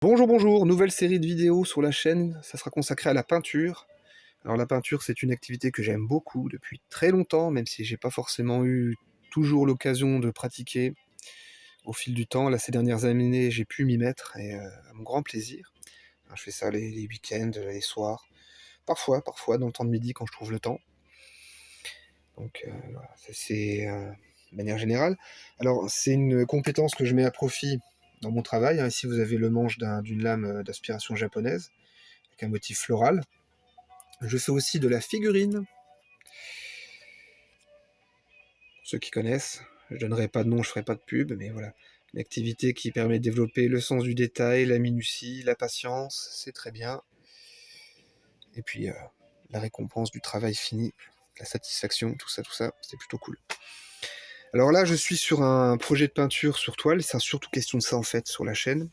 Bonjour, bonjour, nouvelle série de vidéos sur la chaîne, ça sera consacré à la peinture. Alors la peinture, c'est une activité que j'aime beaucoup depuis très longtemps, même si j'ai pas forcément eu toujours l'occasion de pratiquer au fil du temps. Là, ces dernières années, j'ai pu m'y mettre, et à mon grand plaisir. Alors, je fais ça les week-ends, les soirs, parfois dans le temps de midi quand je trouve le temps. Donc voilà, ça, c'est de manière générale. Alors c'est une compétence que je mets à profit dans mon travail, hein. Ici vous avez le manche d'une lame d'inspiration japonaise, avec un motif floral. Je fais aussi de la figurine, pour ceux qui connaissent. Je donnerai pas de nom, je ferai pas de pub, mais voilà. Une activité qui permet de développer le sens du détail, la minutie, la patience, c'est très bien. Et puis la récompense du travail fini, la satisfaction, tout ça, c'est plutôt cool. Alors là, je suis sur un projet de peinture sur toile, c'est surtout question de ça en fait sur la chaîne.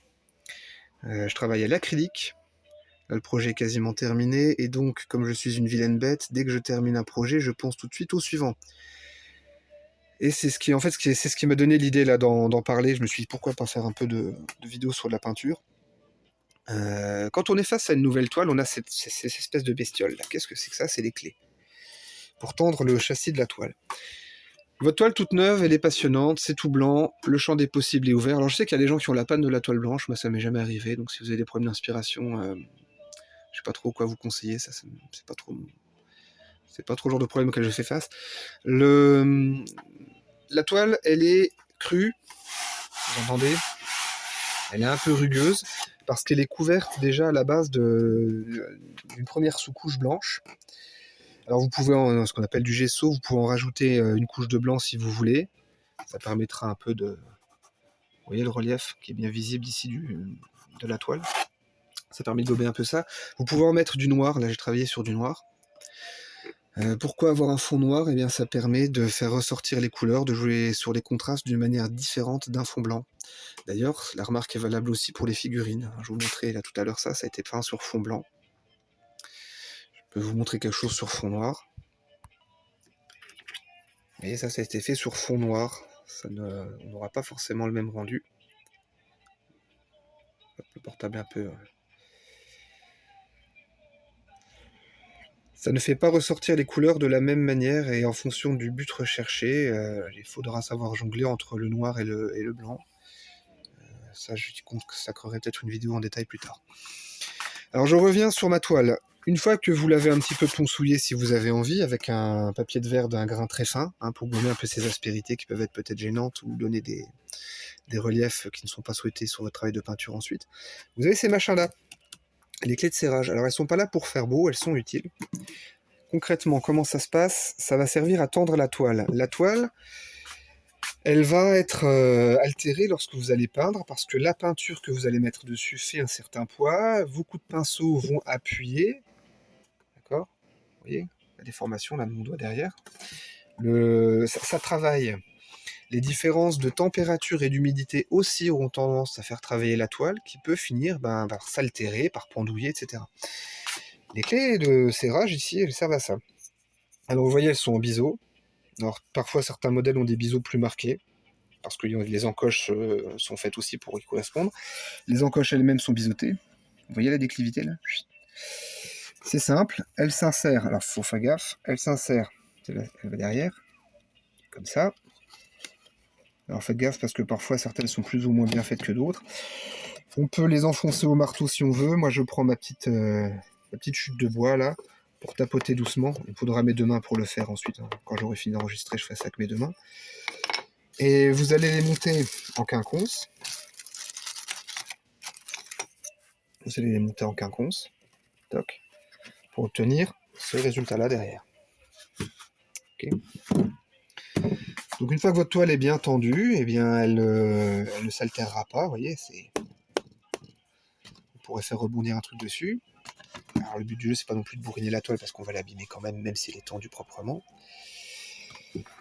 Je travaille à l'acrylique. Là, le projet est quasiment terminé, et donc, comme je suis une vilaine bête, dès que je termine un projet, je pense tout de suite au suivant. Et c'est ce qui m'a donné l'idée là d'en parler. Je me suis dit pourquoi pas faire un peu de vidéos sur de la peinture. Quand on est face à une nouvelle toile, on a cette espèce de bestiole là. Qu'est-ce que c'est que ça? C'est les clés pour tendre le châssis de la toile. Votre toile toute neuve, elle est passionnante, c'est tout blanc, le champ des possibles est ouvert. Alors je sais qu'il y a des gens qui ont la panne de la toile blanche, moi ça m'est jamais arrivé, donc si vous avez des problèmes d'inspiration, je sais pas trop quoi vous conseiller, ça c'est pas trop le genre de problème auquel je fais face. La toile, elle est crue, vous entendez? Elle est un peu rugueuse, parce qu'elle est couverte déjà à la base d'une première sous-couche blanche. Alors vous pouvez, ce qu'on appelle du gesso, vous pouvez en rajouter une couche de blanc si vous voulez. Ça permettra un peu de... Vous voyez le relief qui est bien visible ici de la toile. Ça permet de gober un peu ça. Vous pouvez en mettre du noir, là j'ai travaillé sur du noir. Pourquoi avoir un fond noir? Eh bien ça permet de faire ressortir les couleurs, de jouer sur les contrastes d'une manière différente d'un fond blanc. D'ailleurs, la remarque est valable aussi pour les figurines. Je vous montrais là tout à l'heure ça a été peint sur fond blanc. Je peux vous montrer quelque chose sur fond noir. Et ça a été fait sur fond noir. On n'aura pas forcément le même rendu. Hop, le portable un peu... Ça ne fait pas ressortir les couleurs de la même manière, et en fonction du but recherché, il faudra savoir jongler entre le noir et le blanc. Ça, je compte que ça creuserait peut-être une vidéo en détail plus tard. Alors je reviens sur ma toile. Une fois que vous l'avez un petit peu ponsouillée, si vous avez envie, avec un papier de verre d'un grain très fin, hein, pour gommer un peu ces aspérités qui peuvent être peut-être gênantes, ou donner des reliefs qui ne sont pas souhaités sur votre travail de peinture ensuite, vous avez ces machins-là, les clés de serrage. Alors elles sont pas là pour faire beau, elles sont utiles. Concrètement, comment ça se passe? Ça va servir à tendre la toile. La toile, elle va être altérée lorsque vous allez peindre, parce que la peinture que vous allez mettre dessus fait un certain poids. Vos coups de pinceau vont appuyer. D'accord? Vous voyez la déformation là de mon doigt derrière. Ça travaille. Les différences de température et d'humidité aussi auront tendance à faire travailler la toile, qui peut finir par s'altérer, par pendouiller, etc. Les clés de serrage ici, elles servent à ça. Alors vous voyez, elles sont en biseau. Alors parfois certains modèles ont des biseaux plus marqués, parce que les encoches sont faites aussi pour y correspondre. Les encoches elles-mêmes sont biseautées. Vous voyez la déclivité là? C'est simple, elle s'insère, alors faut faire gaffe, elle s'insère, elle va derrière, comme ça. Alors faites gaffe parce que parfois certaines sont plus ou moins bien faites que d'autres. On peut les enfoncer au marteau si on veut. Moi je prends ma petite chute de bois là, pour tapoter doucement. Il faudra mes deux mains pour le faire ensuite, hein. Quand j'aurai fini d'enregistrer, je ferai ça avec mes deux mains. Et vous allez les monter en quinconce. Vous allez les monter en quinconce. Toc. Pour obtenir ce résultat-là derrière. Okay. Donc une fois que votre toile est bien tendue, eh bien elle ne s'altérera pas, vous voyez, on pourrait faire rebondir un truc dessus. Alors le but du jeu, c'est pas non plus de bourriner la toile, parce qu'on va l'abîmer quand même si elle est tendue proprement.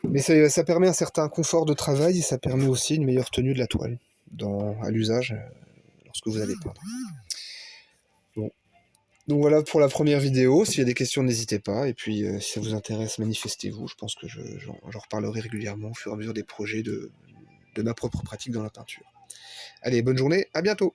Mais ça permet un certain confort de travail, et ça permet aussi une meilleure tenue de la toile à l'usage lorsque vous allez peindre. Bon. Donc voilà pour la première vidéo. S'il y a des questions, n'hésitez pas. Et puis si ça vous intéresse, manifestez-vous. Je pense que j'en reparlerai régulièrement au fur et à mesure des projets de ma propre pratique dans la peinture. Allez, bonne journée, à bientôt!